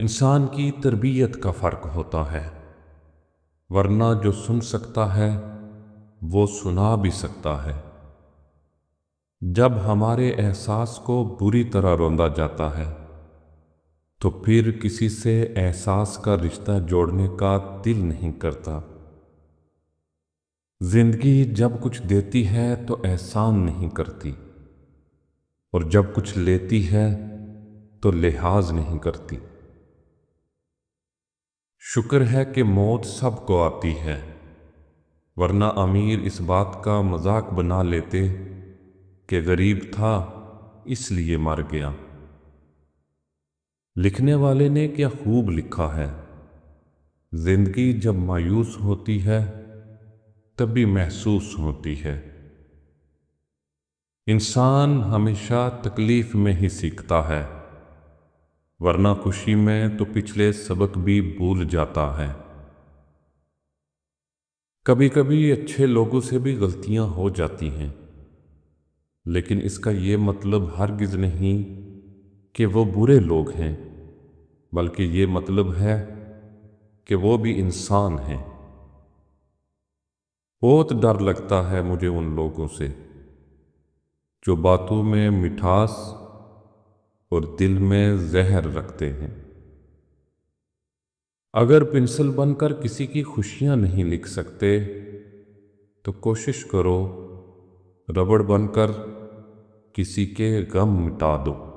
इंसान की तरबियत का फ़र्क होता है, वरना जो सुन सकता है वो सुना भी सकता है। जब हमारे एहसास को बुरी तरह रौंदा जाता है तो फिर किसी से एहसास का रिश्ता जोड़ने का दिल नहीं करता। जिंदगी जब कुछ देती है तो एहसान नहीं करती, और जब कुछ लेती है तो लिहाज नहीं करती। शुक्र है कि मौत सबको आती है, वरना अमीर इस बात का मजाक बना लेते कि गरीब था इसलिए मर गया। लिखने वाले ने क्या खूब लिखा है, जिंदगी जब मायूस होती है तभी महसूस होती है। इंसान हमेशा तकलीफ में ही सीखता है, वरना खुशी में तो पिछले सबक भी भूल जाता है। कभी कभी अच्छे लोगों से भी गलतियां हो जाती हैं, लेकिन इसका ये मतलब हरगिज नहीं कि वो बुरे लोग हैं, बल्कि ये मतलब है कि वो भी इंसान हैं। बहुत डर लगता है मुझे उन लोगों से जो बातों में मिठास और दिल में जहर रखते हैं। अगर पेंसिल बनकर किसी की खुशियां नहीं लिख सकते तो कोशिश करो रबड़ बनकर किसी के गम मिटा दो।